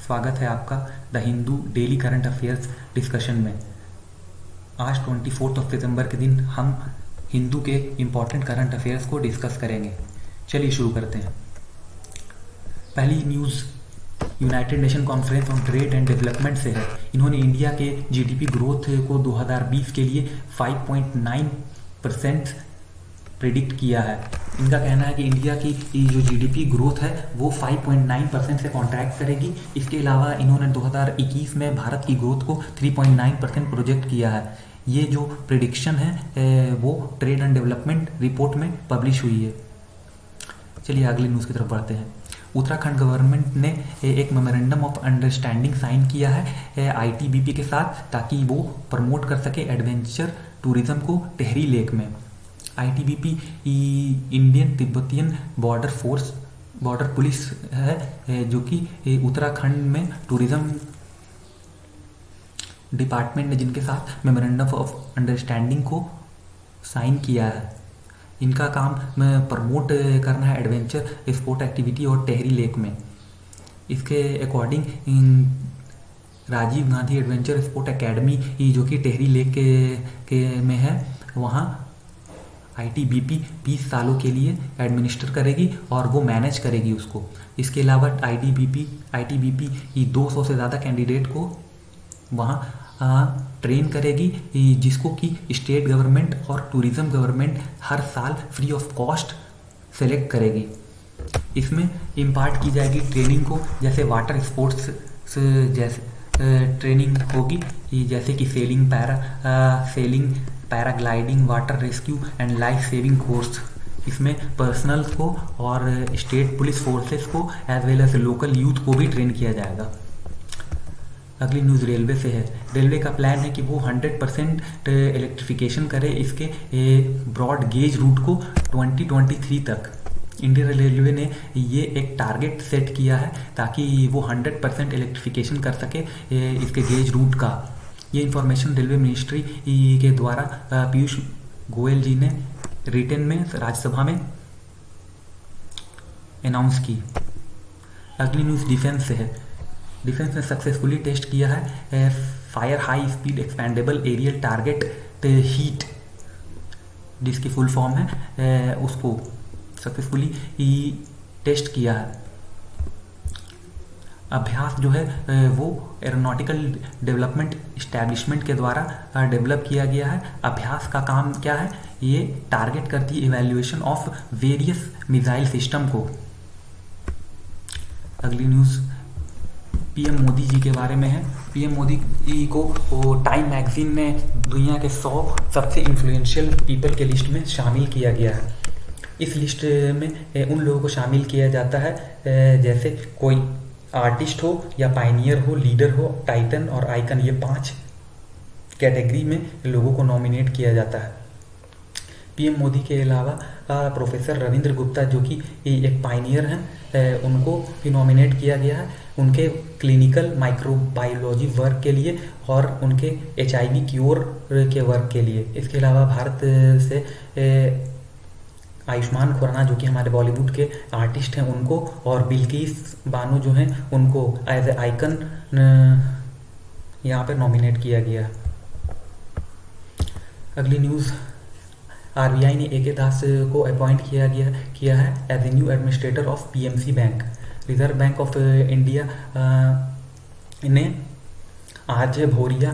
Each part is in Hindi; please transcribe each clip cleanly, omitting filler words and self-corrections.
स्वागत है आपका the Hindu daily current affairs discussion में। आज 24 सितंबर के दिन हम हिंदू के इम्पॉर्टेंट करंट अफेयर्स को डिस्कस करेंगे। चलिए शुरू करते हैं। पहली news United nation conference on trade and development से है। इन्होंने इंडिया के जीडीपी ग्रोथ को 2020 के लिए 5.9% प्रिडिक्ट किया है। इनका कहना है कि इंडिया की जो जीडीपी ग्रोथ है वो 5.9% से कॉन्ट्रैक्ट करेगी। इसके अलावा इन्होंने 2021 में भारत की ग्रोथ को 3.9% प्रोजेक्ट किया है। ये जो प्रिडिक्शन है वो ट्रेड एंड डेवलपमेंट रिपोर्ट में पब्लिश हुई है। चलिए अगली न्यूज़ की तरफ बढ़ते हैं। उत्तराखंड गवर्नमेंट ने एक मेमोरेंडम ऑफ अंडरस्टैंडिंग साइन किया है आईटीबीपी के साथ, ताकि वो प्रमोट कर सके एडवेंचर टूरिज्म को टिहरी लेक में। ITBP Indian Tibetan border police है जो कि उत्तराखंड में टूरिज्म डिपार्टमेंट ने जिनके साथ मेमोरेंडम ऑफ अंडरस्टैंडिंग को साइन किया है। इनका काम प्रमोट करना है एडवेंचर स्पोर्ट एक्टिविटी और टिहरी लेक में। इसके according Rajiv Gandhi adventure sport academy जो कि टिहरी लेक के में है, वहाँ आईटीबीपी 20 सालों के लिए एडमिनिस्टर करेगी और वो मैनेज करेगी उसको। इसके अलावा आईटीबीपी 200 से ज़्यादा कैंडिडेट को वहाँ ट्रेन करेगी, जिसको कि स्टेट गवर्नमेंट और टूरिज्म गवर्नमेंट हर साल फ्री ऑफ कॉस्ट सेलेक्ट करेगी। इसमें इम्पार्ट की जाएगी ट्रेनिंग को, जैसे वाटर स्पोर्ट्स जैसे ट्रेनिंग होगी, जैसे कि sailing, paragliding, water rescue and life saving course. इसमें पर्सनल को और स्टेट पुलिस फोर्सेस को as well as local youth को भी ट्रेन किया जाएगा। अगली न्यूज़ रेलवे से है। रेलवे का प्लान है कि वो 100% इलेक्ट्रिफिकेशन करे इसके ब्रॉड गेज रूट को 2023 तक। इंडियन रेलवे ने ये एक टारगेट सेट किया है ताकि वो 100% इलेक्ट्रिफिकेशन कर सके इसके गेज रूट का। ये इंफॉर्मेशन रेलवे मिनिस्ट्री के द्वारा पीयूष गोयल जी ने रिटन में राज्यसभा में अनाउंस की। अगली न्यूज़ डिफेंस से है। डिफेंस ने सक्सेसफुली टेस्ट किया है fire high speed expendable aerial target heat, जिसकी फुल फॉर्म है, उसको सक्सेसफुली टेस्ट किया है। अभ्यास जो है वो एरोनॉटिकल डेवलपमेंट इस्टेब्लिशमेंट के द्वारा डेवलप किया गया है। अभ्यास का काम क्या है? ये टारगेट करती है evaluation of various missile system को। अगली न्यूज़ पीएम मोदी जी के बारे में है। पीएम मोदी को टाइम मैगजीन ने दुनिया के 100 सबसे इन्फ्लुएंशियल पीपल के लिस्ट में शामिल किया गया है। इस लिस्ट में उन लोगों को शामिल किया जाता है जैसे कोई आर्टिस्ट हो या पायनियर हो, लीडर हो, टाइटन और आइकन। ये 5 कैटेगरी में लोगों को नॉमिनेट किया जाता है। पीएम मोदी के अलावा प्रोफेसर रविंद्र गुप्ता जो कि एक पायनियर हैं, उनको भी नॉमिनेट किया गया है उनके क्लिनिकल माइक्रोबायोलॉजी वर्क के लिए और उनके HIV क्योर के वर्क के लिए। इसके अलावा भारत से आयुष्मान खुराना जो कि हमारे बॉलीवुड के आर्टिस्ट हैं, उनको और बिल्किस बानो जो हैं उनको एज ए आइकन यहाँ पर नॉमिनेट किया गया। अगली न्यूज़ RBI ने AK दास को अपॉइंट किया है as a new administrator of PMC bank. Reserve Bank of India ने आज भोरिया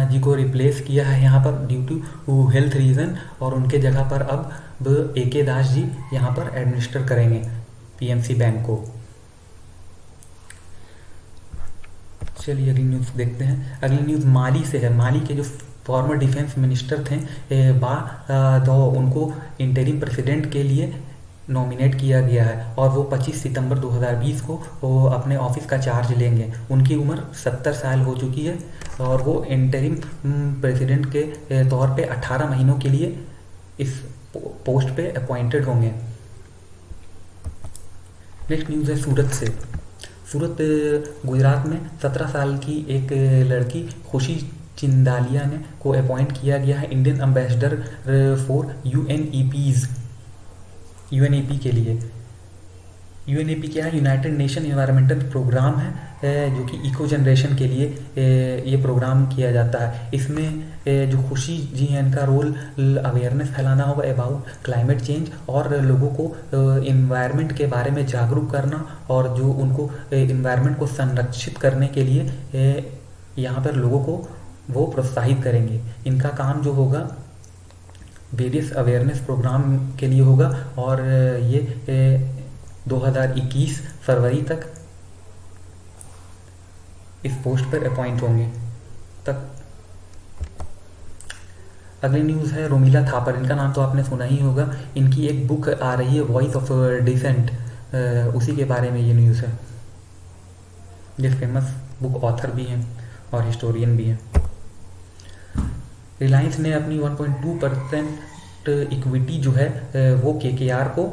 जी को रिप्लेस किया है यहाँ पर ड्यू टू हेल्थ रीज़न, और उनके जगह पर अब AK दास जी यहाँ पर एडमिनिस्टर करेंगे PMC बैंक को। चलिए अगली न्यूज़ देखते हैं। अगली न्यूज़ माली से है। माली के जो फॉर्मर डिफेंस मिनिस्टर थे तो उनको इंटरिम प्रेसिडेंट के लिए नॉमिनेट किया गया है और वो 25 सितंबर 2020 को वो अपने ऑफिस का चार्ज लेंगे। उनकी उम्र 70 साल हो चुकी है और वो इंटरिम प्रेसिडेंट के तौर पे 18 महीनों के लिए इस पोस्ट पे अपॉइंटेड होंगे। नेक्स्ट न्यूज़ है सूरत से। सूरत गुजरात में 17 साल की एक लड़की खुशी चिंदालिया ने को अपॉइंट किया गया है इंडियन एम्बेसडर फॉर यूएनईपी के लिए। यूएनईपी क्या है? यूनाइटेड नेशन एनवायरमेंटल प्रोग्राम है जो कि इको जनरेशन के लिए ये प्रोग्राम किया जाता है। इसमें जो खुशी जी हैं, इनका रोल अवेयरनेस फैलाना होगा अबाउट क्लाइमेट चेंज और लोगों को इन्वायरमेंट के बारे में जागरूक करना, और जो उनको इन्वायरमेंट को संरक्षित करने के लिए यहाँ पर लोगों को वो प्रोत्साहित करेंगे। इनका काम जो होगा वेरियस अवेयरनेस प्रोग्राम के लिए होगा, और ये 2021 फरवरी तक इस पोस्ट पर अपॉइंट होंगे तक। अगली न्यूज़ है रोमिला थापर। इनका नाम तो आपने सुना ही होगा। इनकी एक बुक आ रही है वॉइस ऑफ डिसेंट, उसी के बारे में ये न्यूज़ है। ये फेमस बुक ऑथर भी हैं और हिस्टोरियन भी हैं। रिलायंस ने अपनी 1.2% इक्विटी जो है वो KKR को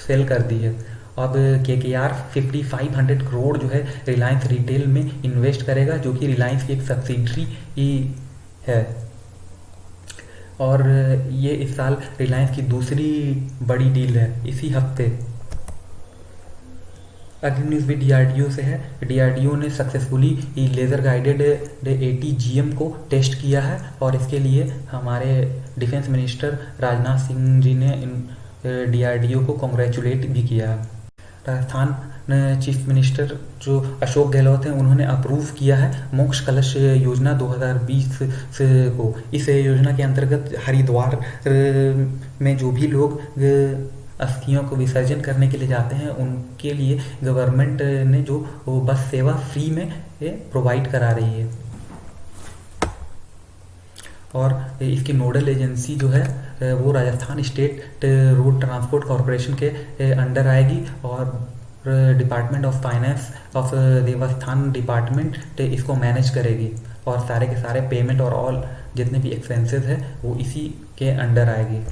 सेल कर दी है। अब KKR 5500 करोड़ जो है रिलायंस रिटेल में इन्वेस्ट करेगा, जो कि रिलायंस की एक सब्सिडरी है, और ये इस साल रिलायंस की दूसरी बड़ी डील है इसी हफ्ते। अगली न्यूज़ भी DRDO से है। DRDO ने सक्सेसफुली लेज़र गाइडेड ATGM को टेस्ट किया है, और इसके लिए हमारे डिफेंस मिनिस्टर राजनाथ सिंह जी ने DRDO को कॉन्ग्रेचुलेट भी किया है। राजस्थान चीफ मिनिस्टर जो अशोक गहलोत हैं, उन्होंने अप्रूव किया है मोक्ष कलश योजना 2020 को। इस योजना के अंतर्गत हरिद्वार में जो भी लोग अस्थियों को विसर्जन करने के लिए जाते हैं, उनके लिए गवर्नमेंट ने जो बस सेवा फ्री में प्रोवाइड करा रही है, और इसकी नोडल एजेंसी जो है वो Rajasthan state road transport corporation के अंडर आएगी, और डिपार्टमेंट ऑफ फाइनेंस ऑफ देवस्थान डिपार्टमेंट इसको मैनेज करेगी, और सारे के सारे पेमेंट और ऑल जितने भी एक्सपेंसेस है वो इसी के अंडर आएगी।